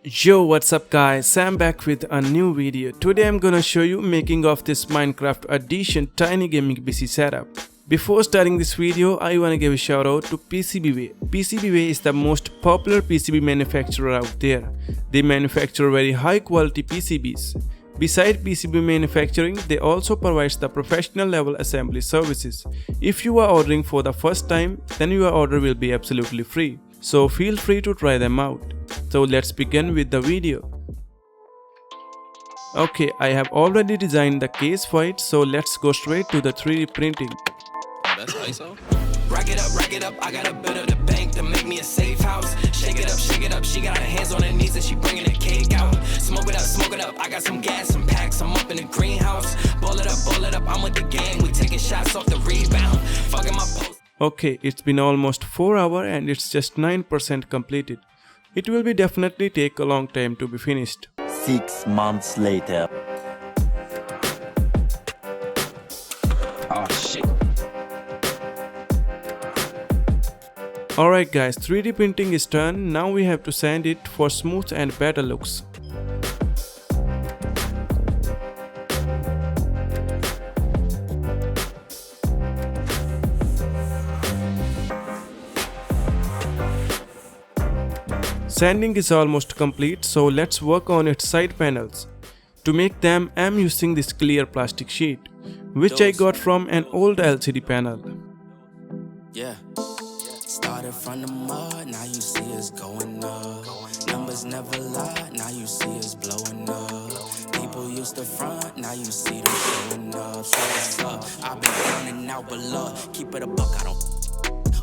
Yo, what's up guys, Sam back with a new video. Today I'm gonna show you making of this Minecraft edition tiny gaming PC setup. Before starting this video, I wanna give a shout out to PCBWay. PCBWay is the most popular PCB manufacturer out there. They manufacture very high quality PCBs. Besides PCB manufacturing, they also provide the professional level assembly services. If you are ordering for the first time, then your order will be absolutely free. So feel free to try them out. So let's begin with the video. Okay, I have already designed the case for it, so let's go straight to the 3D printing. That's ISO. Rack it up, I got a bit of the bank to make me a safe house. Shake it up, she got her hands on her knees and she bringing the cake out. Smoke it up, I got some gas, some packs, I'm up in the greenhouse. Ball it up, I'm with the gang, we taking shots off the rebound. Fucking my post. Okay, it's been almost 4 hours and it's just 9% completed. It will be definitely take a long time to be finished. 6 months later. Oh shit. Alright guys, 3D printing is done. Now we have to sand it for smooth and better looks. Sanding is almost complete, so let's work on its side panels. To make them, I'm using this clear plastic sheet, which I got from an old LCD panel. Yeah. Started from the mud, now you see us going up. Numbers never lie, now you see us blowing up. People used to front, now you see them showing up. So what's up? I've been down and out, but look, keep it a buck, I don't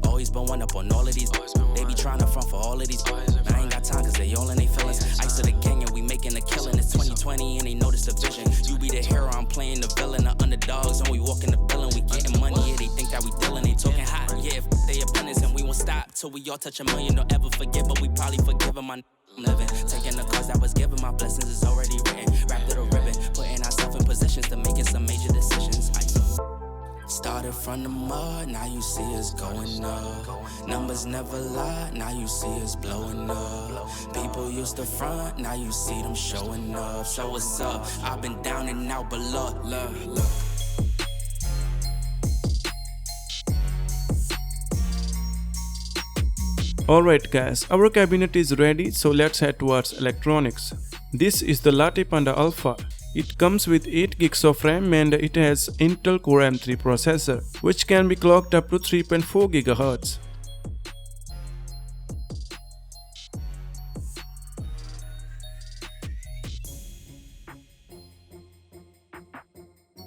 always been one up on all of these. They be trying to front for all of these. I ain't got time cause they all in they feelings. Ice to the gang and we making a killing. It's 2020 and they notice the vision. You be the hero, I'm playing the villain. The underdogs and we walk in the building. We getting money, yeah, they think that we dealing. They talking hot, yeah, they opponents and we won't stop till we all touch $1 million. Don't ever forget, but we probably forgive them. I'm living, taking the cause that was given. My blessings is already written. Wrapped little ribbon, putting ourselves in positions to making some major decisions. Started from the mud, now you see us going up. Numbers never lie, now you see us blowing up. People used to front, now you see them showing up. So what's up? I've been down and out, but look. Alright guys, our cabinet is ready, so let's head towards electronics. This is the lattepanda Alpha. It comes with 8 gigs of RAM and it has Intel Core M3 processor, which can be clocked up to 3.4 GHz.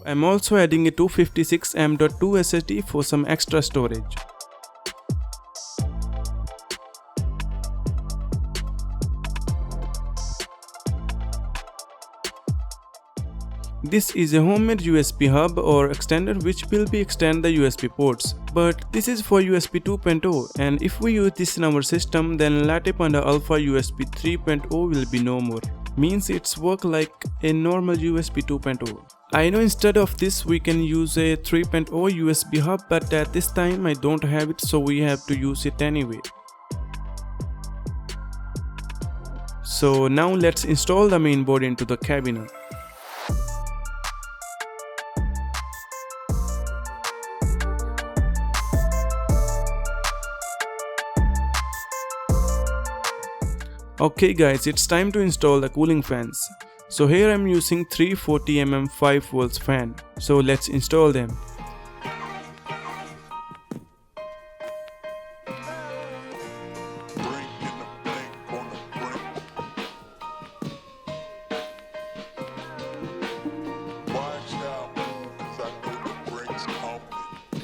I'm also adding a 256M.2 SSD for some extra storage. This is a homemade USB hub or extender which will be extend the USB ports, but this is for USB 2.0 and if we use this in our system then lattepanda Alpha USB 3.0 will be no more. Means it's work like a normal USB 2.0. I know instead of this we can use a 3.0 USB hub, but at this time I don't have it, so we have to use it anyway. So now let's install the mainboard into the cabinet. Okay guys, it's time to install the cooling fans. So here I'm using 340mm 5V fan. So let's install them.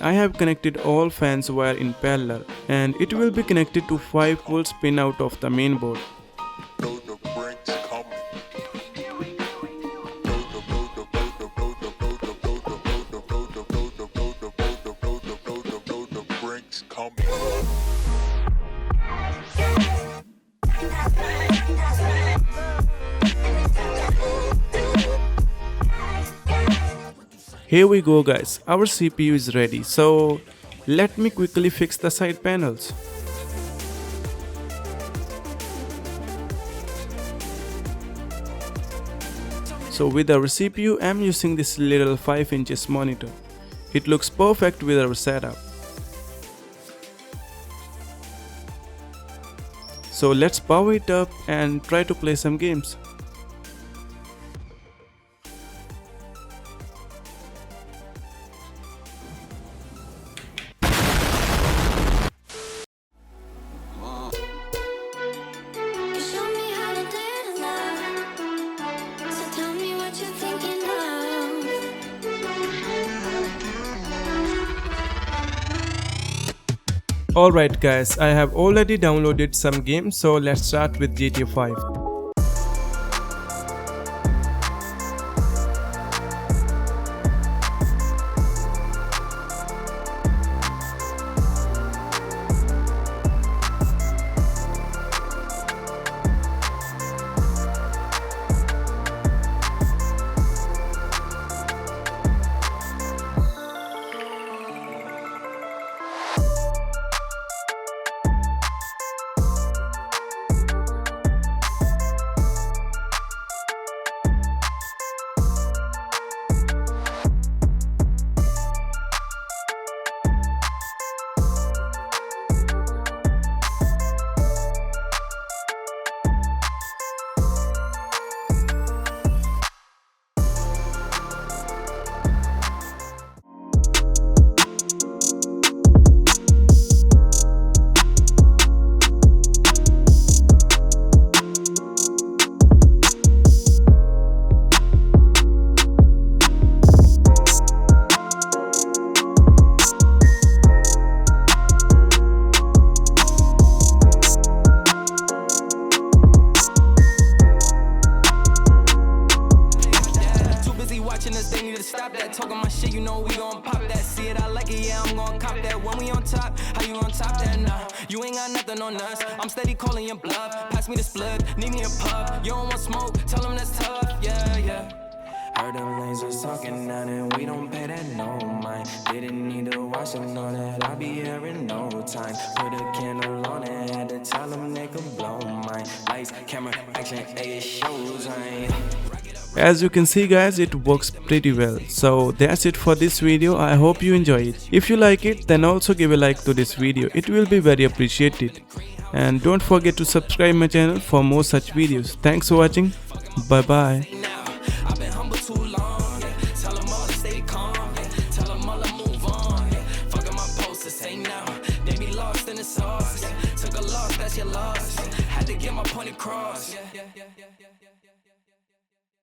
I have connected all fans wire in parallel and it will be connected to 5V pin out of the mainboard. Here we go guys, our CPU is ready, so let me quickly fix the side panels. So with our CPU, I'm using this little 5 inches monitor. It looks perfect with our setup. So let's power it up and try to play some games. You showed me how to live love. So tell me what you're thinking of. Alright guys, I have already downloaded some games, so let's start with GTA 5. They need to stop that. Talking my shit, you know we gon' pop that. See it, I like it, yeah, I'm gon' cop that. When we on top, how you on top that? Nah, you ain't got nothing on us. I'm steady calling your bluff. Pass me the split, need me a puff. You don't want smoke, tell them that's tough. Yeah, yeah. Heard them lanes was talking now, and we don't pay that no mind. Didn't need to watch them know that I'll be here in no time. Put a candle on it, had to tell them they could blow mine. Lights, camera, action, it shows I As you can see guys, it works pretty well. So that's it for this video. I hope you enjoy it. If you like it, then also give a like to this video. It will be very appreciated. And don't forget to subscribe my channel for more such videos. Thanks for watching. Bye bye. I've been humble too long, yeah. Tell them all to stay calm, yeah. Tell them all to move on, yeah. Fucking my posters, say now. They be lost in the sauce, yeah. Took a loss, that's your loss, yeah. Had to get my point across, yeah.